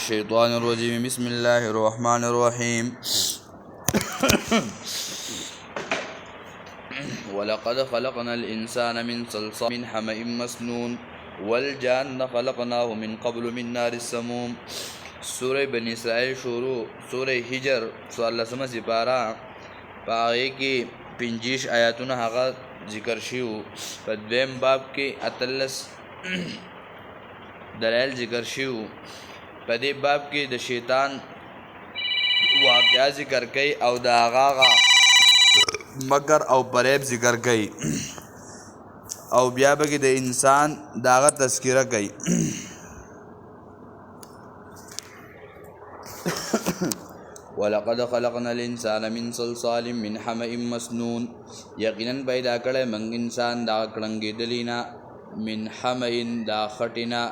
الشيطان الرجيم بسم الله الرحمن الرحيم ولقد خلقنا الإنسان من صلصال من حمأ مسنون والجان خلقناه من قبل من نار السموم. سورة بني اسرائیل شروع سورة حجر سوال لسمه سپارا پاگه کی 25 آیاتونه هغه ذکر شیو. په دویم باب کې 38 دلائل ذکر شیو. په دې باب کې د شیطان واقعا ذکر کوي او د هغه مکر او فریب ذکر کوي او بیا به کې د انسان داغه تذکرہ کوي. ولقد خلقنا الانسان من صلصال من حمأ مسنون یقینا پیدا کړی موږ انسان دا کړنګېدلینا من حمأ دا خټینا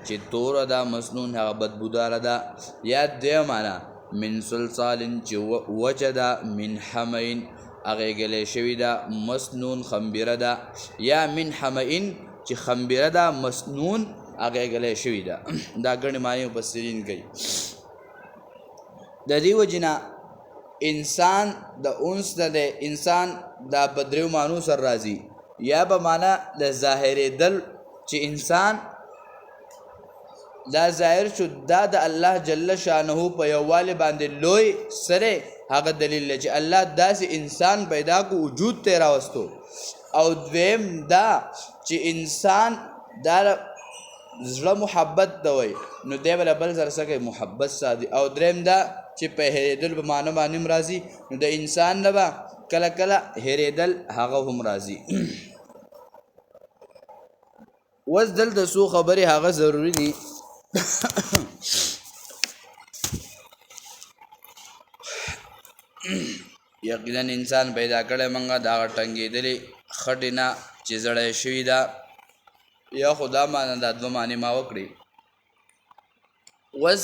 چې تور دا مسنون هغه بدبودار ده. یا دې معنا من صلصال چې وچه ده من حمأ هغه ګلې شوی ده مسنون خمبره ده. یا من حمأ چې خمبره ده مسنون هغه ګلې شوی ده. دا ګڼ معنی مفسرین کوي. د دې وجنا انسان د انس د انسان دا بدریو مانو سر راځي. یا به معنا د ظاهر دل چې انسان دا ظاهر شو دا د الله جل شانه په یووالي باندې لوی سره هغه دلیل چې الله داسې انسان پیدا کو وجود ته راوستو. او دویم دا چې انسان دا زړه محبت دوي نو دی بل زر سره محبت سادي. او دریم دا چې په هریدل به معنی باندې راځي نو د انسان نه به کله کله هریدل هغه هم راځي. وز دلته څو خبرې هغه ضروری دي. یقینا انسان پیدا کړی منګه دا ټنګېدلې خټې نه چې زړی شوي ده. یا خدا معنی دا دوه معنی ما وکړي. وز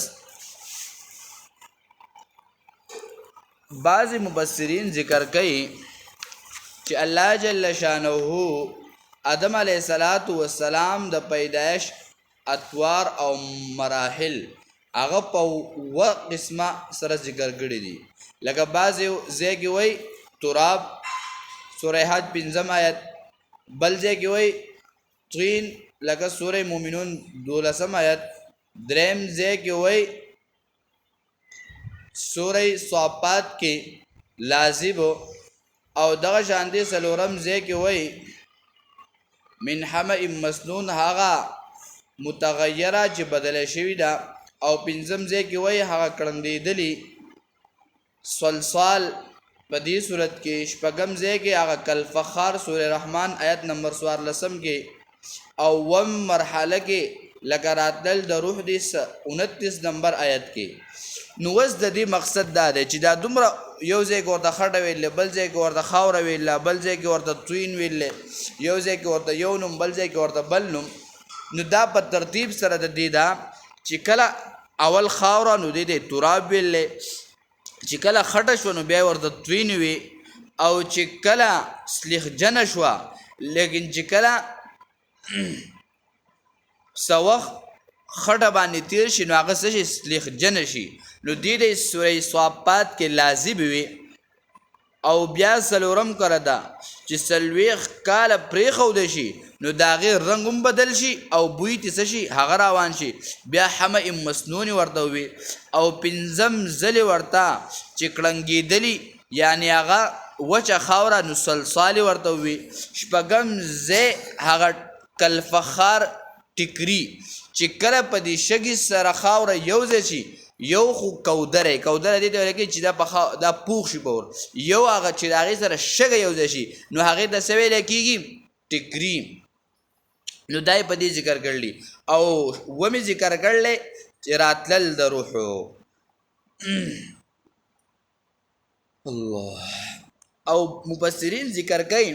بعض مبصرین ذکر کوي چې الله جل شانه آدم علیه السلام د پیدایش اطوار او مراحل هغه په و قسمه سره ذکر کړي دي. لکه بعض ځای کې وایي تراب سوره حج 5 آیت، بل ځای کې وایي طین لکه سوره مومنون 12 آیت، دریم ځای کې وایي سوره صافات کې لازم او دغه شانتي سلورم ځای کې وایي من حمأ مسنون هغه متغیره چې بدله شوی ده. او پنځم ځای کې وایي هغه کړنګېدلي صلصال. په دې صورت کې شپږم ځای کې هغه کالفخار سوره رحمان آیت نمبر 14 کې او وم مرحله کې لکه راتل د روح د 29 نمبر آیت کې. نو وز د دې مقصد دا دی چې دا دومره یو ځای کې ورته خټه ویلې، بل ځای کې ورته خاوره ویلې، بل ځای کې ورته طین ویلې، یو ځای کې ورته یو نوم، بل ځای کې ورته بل نوم. نو دا په ترتیب سره د دې دا چې کله اول خاوره نو دې تراب ویلې، چې کله خټه شو نو بیا ورته طین وی، او چې کله سلیخجن شو لیکن چې کله سوخ خټه باندې تیر شي نو هغه څه سلیخجن شي. نو دې د سوره صافات کې لازم وي. او بیا سلورم کړه دا چې سلويخ کاله پرېښود شي نو د هغې رنګ هم بدل شي او بوی تې څه شي هغه روان شي. بیا حمأ مسنون ورته وي. او پنځم ځلې ورته چې کړنګېدلي یعنې هغه وچه خاوره نو صلصال ورته وي. شپږم ځای هغه کالفخار ټیکري چې کله په دې شګې سره خاوره یو ځای شي یو خو کودره دې ته ویل کېږي چې دا پوخ شي په ور یو هغه چې د هغې سره شګه یو ځای شي نو هغې ته څه ویلی کېږي ټیکري. نو دا یې په دې ذکر کړلی. او ومې ذکر کړلی چې راتلل د روحو الله. او مفسرین ذکر کوي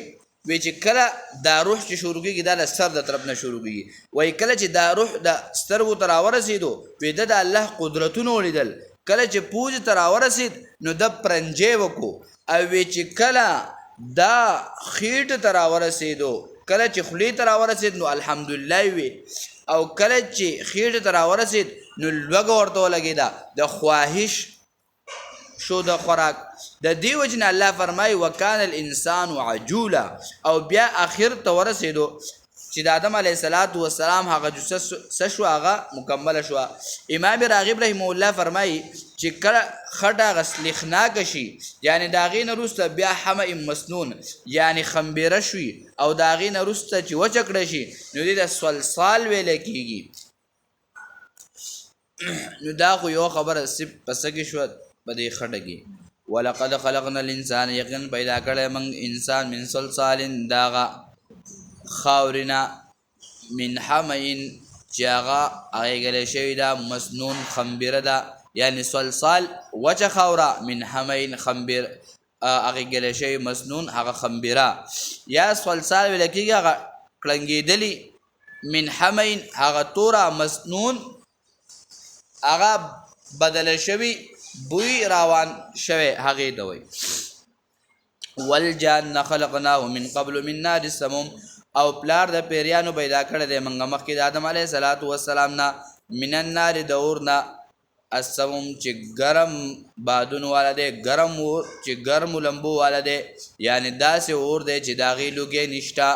وی چې کله دا روح چې شروع کېږي دا د سر د طرف نه شروع کېږي. وایي کله چې دا روح د سترګو ته راورسېدو وی د الله قدرتونه ولیدل. کله چې پوزې ته راورسېد نو د پرنجې وکړو. او وی چې کله دا خېټې ته راورسېدو کله چې خولې ته راورسېد نو الحمدلله وی. او کله چې خېټې ته راورسېد نو لوګه ورته ولګېده د خواهش شو د خوراک د دې وجې نه الله فرمایي وکان الانسان عجولا او بیا اخر ته ورسېدو چې د آدم علیه السلام هغه جثه څه شوه هغه مکمله شوه امام راغب رحمه الله فرمایي چې کله خټه هغه سلیخناکه شي یعنې د هغې نه وروسته بیا حمع مسنون یعنې خمبیره شوي او د هغې نه وروسته چې وچه کړه شي نو دې ته صلصال ویلی کېږي نو دا خو یو خبره په څه کې شوه په دې خټه کې ولقد خلقنا الانسان یقینا پیدا کړی موږ انسان من صلصال د هغه خاورنا من حمین چې هغه هغې شوي ده مسنون خمبیره ده یعنی صلصال وچه خاوره من حمین خمبیر هغې شوي مسنون هغه خمبیره یا صلصال ویل کېږي هغه کړنګېدلي من حمین هغه توره مسنون هغه بدله شوي بوی روان شوی هغې ته وایي والجان خلقناه من قبل من نار السموم او پلار د پیریانو پیدا کړی دی موږ مخکې د آدم علیه السلام نه من النار د اور نه السموم چې ګرم بادونو والا دی ګرم اور چې ګرمو لمبو والا دی یعنې داسې اور دی چې د هغې لوګی نشته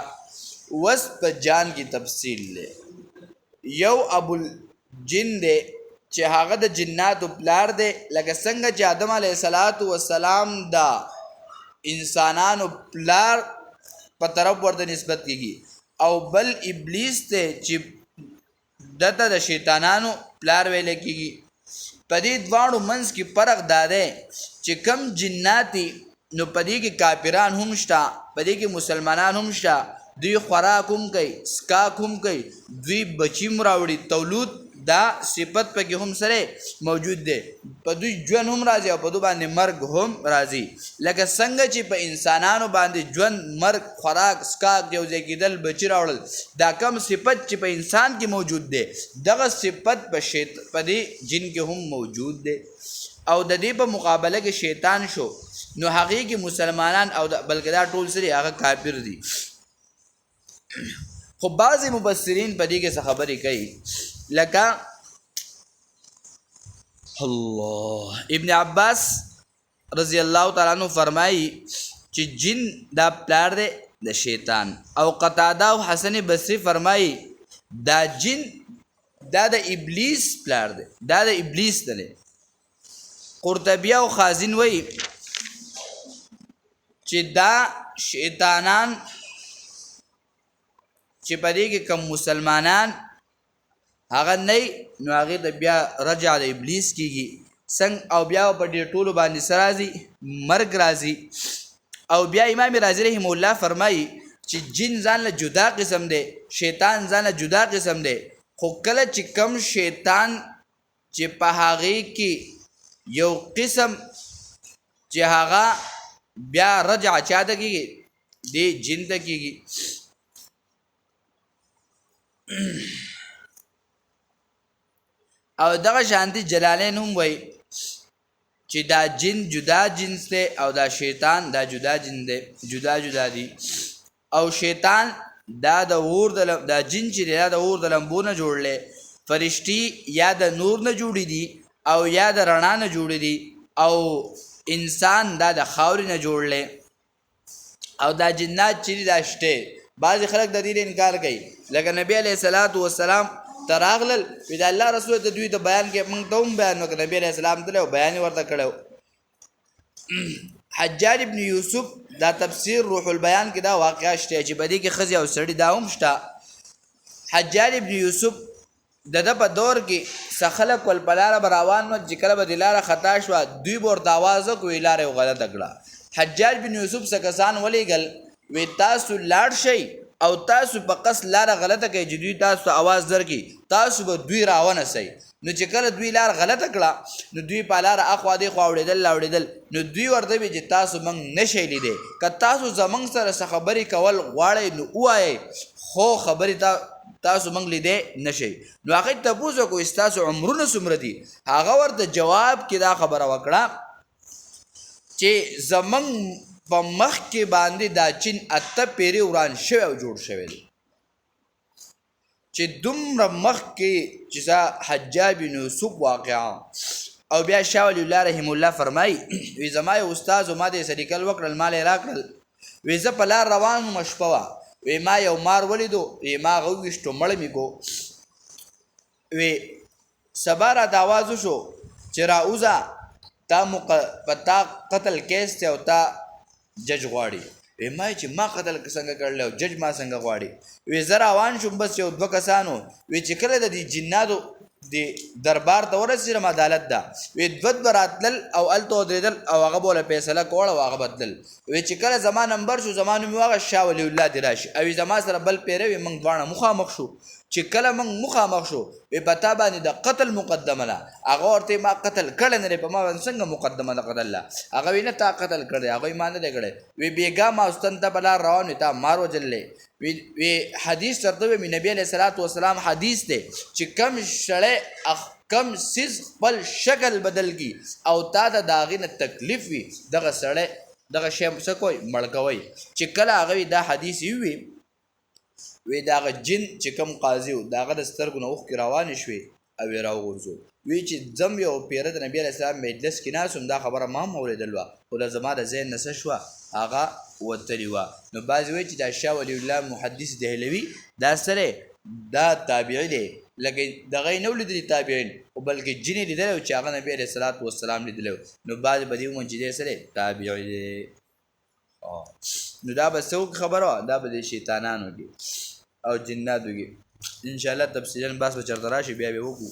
اوس په جان کې تفصیل دی یو ابوالجن دی چې هغه د جناتو پلار دی لکه څنګه چې آدم علیه السلام د انسانانو پلار په طرف ورته نسبت کېږي او بل ابلیس ته چې دته د شیطانانو پلار ویلی کېږي په دې دواړو منځ کې فرق دا دی چې کم جناتي نو په دې کې کافران هم شته په دې کې مسلمانان هم شته دوی خوراک هم کوي سکاک هم کوي دوی بچي هم راوړي تولود دا صفت پکې هم سره موجود دی په دوی ژوند هم راځي او په دوی باندې مرګ هم راځي لکه څنګه چې په انسانانو باندې ژوند مرګ خوراک سکاک یو ځای کېدل بچي راوړل دا کم صفت چې په انسان کې موجود دی دغه صفت په دې جن کې هم موجود دی او د دې په مقابله کې شیطان شو نو هغې کې مسلمانان او بلکې دا ټول سری هغه کافر دي خو بعضې مبصرین په دې کې څه خبرې کوي لکه الله ابن عباس رضی الله تعالی عنہ فرمایي چې جن دا پلار دی د شیطان او قتاده او حسن بصری فرمایي دا جن دا د ابلیس پلار دی دا د ابلیس دی قرطبی او خازن وایي چې دا شیطانان چې په دې کې کم مسلمانان هغه نه نو هغې ته بیا رجع د ابلیس کېږي څنګه او بیا په دې ټولو باندې څه راځي مرګ راځي او بیا امام رازي رحمه الله فرمایي چې جن ځان له جدا قسم دی شیطان ځان له جدا قسم دی خو کله چې کم شیطان چې په هغې کې یو قسم چې هغه بیا رجع چا ته کېږي دې جن ته کېږي او دغه شانتي جلالین هم وایي چې دا جن جدا جنس دی او دا شیطان دا جدا جن دی جدا جدا دي او شیطان دا د اور دا جن چې دی دا د اور د لمبو نه جوړلی فرشتي یا د نور نه جوړي دي او یا د رڼا نه جوړي دي او انسان دا د خاورې نه جوړلی او دا جنات چې دي دا شته بعضې خلک د دې انکار کوي لکه نبی علیه السلام تراغلل وی د الله رسول ته دوی ته بیان کې موږ ته هم بیان وکړه نبی علیه السلام تللی او بیان یې ورته کړی حجاج ابن یوسف دا تفسیر روح البیان کې دا واقعه شته چې په دې کې ښځې او سړي دا هم شته حجاج ابن یوسف د ده په دور کې څه خلک ول په لاره به روان وه چې کله به د لاره خطا شوه دوی به ورته آواز وکړو لاره یې غلطه کړه حجاج بن یوسف څه کسان ولیږل وی تاسو لاړ شئ او تاسو په قصد لاره غلطه کوي چې دوی تاسو ته آواز درکړي تاسو به دوی راونسئ نو چې کله دوی لار غلطه کړه نو دوی په لاره اخوا دېخوا اوړېدل نو دوی ورته وي چې تاسو موږ نشئ لیدی که تاسو زموږ سره څه خبرې کول غواړئ نو ووایئ خو خبرې تاسو موږ لیدی نشئ نو هغې ته تپوس وکړو ستاسو عمرونه څومره دي هغه ورته جواب کې دا خبره وکړه چې زموږ په مخ کې باندې دا چین اته پیرې وران شوی او جوړ شوی دی چې دومره مخکې چې حجاج بن یوسف واقعه او بیا شاه ولی الله رحم الله فرمایي وی زما یو استاد ما دې سلیکل وکړل مال یې راکړل وی زه په لار روان وم شپه وه وی ما یو مار ولیدو وی ما هغه وویشتو مړه مې کو وی سبا راته آواز وشو چې راوځه په تا قتل کیس دی او تا جج غواړي وی ما چې ما قتل څنګه کړلی او جج ما څنګه غواړي وی زه روان شوم بس یو دوه کسانو وی چې کله د دې جناتو د دربار ته ورسېدم عدالت ده وی دوه راتلل او هلته ودرېدل او هغه به وله فیصله کوله او هغه بدلل وی چې کله زما نمبر شو زما نوم یې هغه شاه ولی الله دې راشي او زما سره بل پیره وي موږ دواړه مخامخ شو چې کله موږ مخامخ شو وی په تا باندې د قتل مقدمه ده هغه ورته ما قتل کړی نه دی په ما باندې څنګه مقدمه ده قتل ده هغه وی نه تا قتل کړی هغه یې ما نه دی کړی وی بېګا ماوستن ته په لار روان وي تا مار وجللی وی حدیث درته وی نبی علیه الصلاة والسلام حدیث دی چې کم شړی کم سیز خپل شکل بدل کی او تا ته د هغې نه تکلیف وي دغه سړی دغه شی څه کوئ مړ کوئ چې کله هغه وي دا حدیث یې ووي وی د هغه جن چې کوم قاضي و د هغه د سترګو نه اوښکې روانې شوې او یې راوغورځو وی چې ځم یو پیره د نبي علیه السلام مجلس کې ناست وم دا خبره ما هم اورېدل وه خو له زما د ذهن نه څه شوه هغه وتلې وه نو بعضې وایي چې دا شاه ولی الله محدث دهلوي دا سره دا تابعي دی لکه دغه یې نه و لیدلي تابعین خو بلکې جن یې لیدلی و چې هغه نبي علیه الصلاة والسلام لیدلی و نو بعضې به دې ومن چې دی سره تابعي دی نو دا به څه خبره وه دا به د شیطانانو کې او جناتو کې انشاءالله تفصیلا بحث به چېرته راشي بیا به وکړو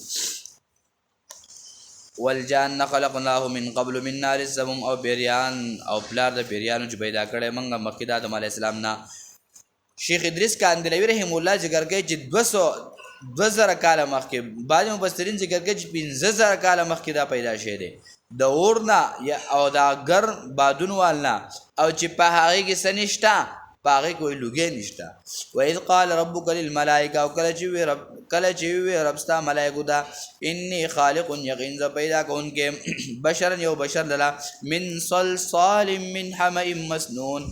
والجان خلقناه من قبل من نار السموم او پیریان او پلار د پیریانو چې پیدا کړی موږ مخکې د آدم علیه السلام نه شیخ ادریس کاندلوي رحم الله ذکر کوي چې 2000 کاله مخکې بعضې مفسرین ذکر کوي چې 15000 کاله مخکې دا پیدا شوی دی د اور نه او د ګرم بادون وال نه او چې په هغې کې څه نشته په هغې کې وایي لوګی نشته وإذ قال ربک للملائکه او کله چې ووی رب ستا ملایکو ته انی خالق یقین زه پیدا کوونکی بشرا یو بشر لله من صلصال من حمأ مسنون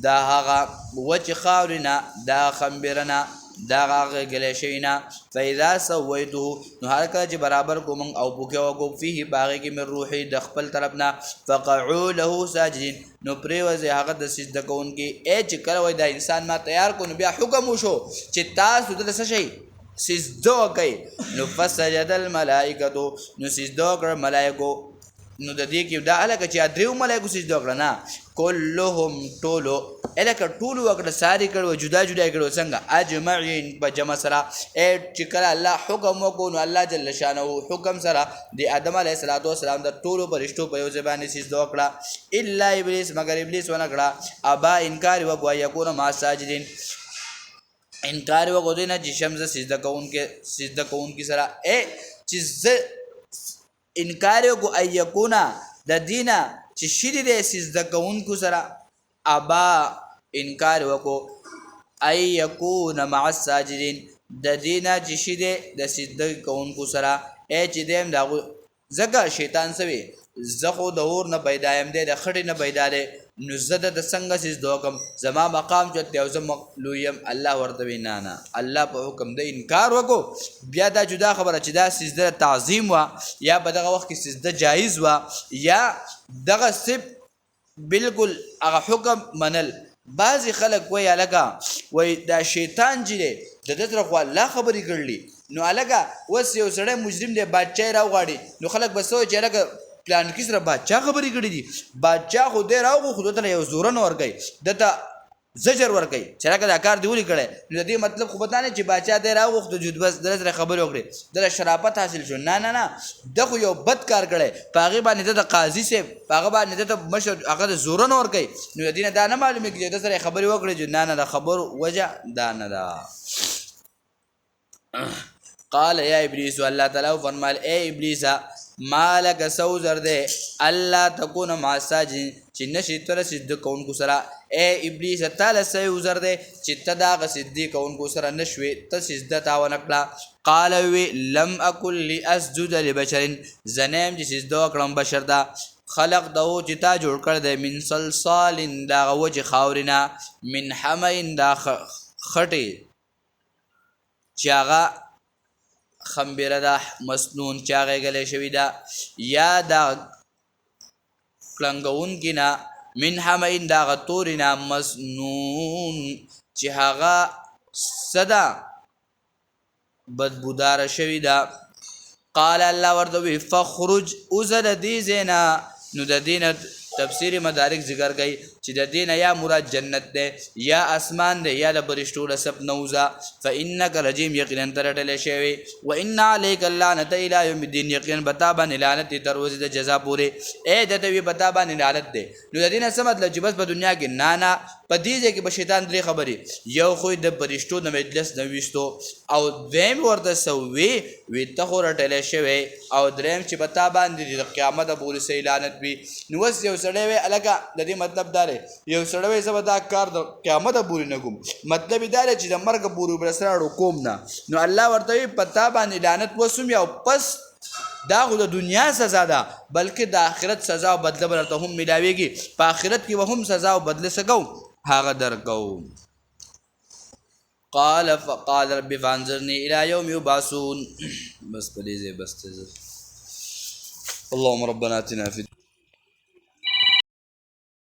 دا هغه وچې خاورې نه دا خمبره نه دا هغه ګلی شوي نه فاذا سویته نو هر کله چې برابر کو موږ او پوکې وکړو فیه په هغې کې من روحي د خپل طرف نه فقعوا له ساجدین نو پرېوځئ هغه د سجده کوونکي چې کله وایي دا انسان ما تیار کړو نو بیا حکم وشو چې تاسو دلته څه شئ سجده وکئ نو فسجد الملائکتو نو سجده وکړه ملایکو نو د دې کې دا هلکه چې دریو ملایکو سجده وکړه نه کلهم ټولو هلکه ټولو وکړه ساري کړو جدا جدا یې کړو څنګه اجمعین په جمع سره چې کله الله حکم وکړو نو الله جل شانه حکم سره د آدم علیه السلام د ټولو فرشتو په یو ځای باندې سجده وکړه الا ابلیس مگر ابلیس ونه کړه ابا انکار وکړه یکونه مع ساجدین انکار وکړو دی نه چې شمزه سجده کوونکي سره چې زه انکار وکړو ان یکونه د دینه چې شي دی سجده کوونکو سره ابا انکار وکړو ان یکونه مع الساجدین د دینه چې شي دی د سجده کوونکو سره چې دی هم د هغوی ځکه شیطان څه وي زه خو د اور نه پیدا یم دی د خټې نه پیدا دی نو زه د څنګه سجده وکړم زما مقام چت دی او زه مخلوق یم الله ورته وایي نه نه الله په حکم د انکار وکړو بیا دا جدا خبره چې دا سجده تعظیم وه یا په دغه وخت کې سجده جایز وه یا دغه صرف بلکل هغه حکم منل بعضې خلک وایي هلکه وایي دا شیطان چې دی د ده طرف خو الله خبرې کړلي نو هلکه اوس یو سړی مجرم دی بادشاهي راوغواړي نو خلک به څه وایي چې هلکه پلانکي سره بادشاه خبرې کړي دي بادشاه خو دی راوغو خو دته یو زورن ورکوي دته زجر ورکوي چې هلکه دا کار دې ولې کړی نو د دې مطلب خو به دا نه چې بادشاه دی راوغوښتو جود بس دله سره خبرې وکړې دله شرافت حاصل شو نه نه نه ده خو یو بد کار کړی په هغې باندې دته قاضي صاحب په هغه باندې دته مشر هغه د زورن ورکوي نو د دې نه دا نه معلومېږي چې ده سره خبرې وکړې چې نه نه د خبرو وجه دا نه ده قال یا ابلیس الله تعالی فرمایل ای ابلیسه ما لک سوزر دے الله تکون مع الساجدین چې نشي تر سجده کوونکو سره ای ابلیس تعالی سوزر دے چې ته د هغه سجدې کوونکو سره نشوې ته سجده تا ونه کړه قال وی لم اکن لاسجد لبشر زه نه یم چې سجده وکړم بشر ته خلق دهو چې تا جوړ کړی دی من صلصال د هغه وچې خاورې نه من حمین دا خټې چې هغه خمبره ده مسنون چې هغه ګلې شوي ده یا دا کلنګونکي نه من حمین دا هغه تورې نه مسنون چې هغه څه ده بدبوداره شوي ده قال الله ورته وی فخرج اوزه د دې ځای نو د دې نه تفسیر مدارک ذکر کوي چې د دې نه یا مراد جنت دی یا اسمان دی یا د برشتو له سب نوزه فانک رجیم یقینا ته رټلی شوی وان علیک اللعنة الی یوم الدین یقینا به تا باندې لعنت دی تر ورځې د جزا پورې دته وي به تا باندې لعنت دی نو د دې نه څه مطلب چې بس په دنیا کې نه په دې ځای کې به شیطان درې خبرې یو خو د برشتو د مجلس نه ویستو او دویم ورته څه وی ته خو رټلی شوی او دریم چې به تا باندې د قیامت پورې صحیح لعنت وي نو اوس یو سړی وی الګه د دې مطلب دا دی یو سړی وی زه به دا کار د قیامت پورې نه کوم مطلب یې دا دی چې د مرګ پورې به سره کوم نه نو الله ورته وی په تا باندې لعنت وسوم یا پس دا خو د دنیا سزا ده بلکې د آخرت سزا او بدله به درته هم میلاویږي په آخرت کې به هم سزا او بدله څه کوو هغه درکوو قال فقال رب فانظرني الى يوم يبعثون بس پلیزه بس اللهم ربنا اتنا في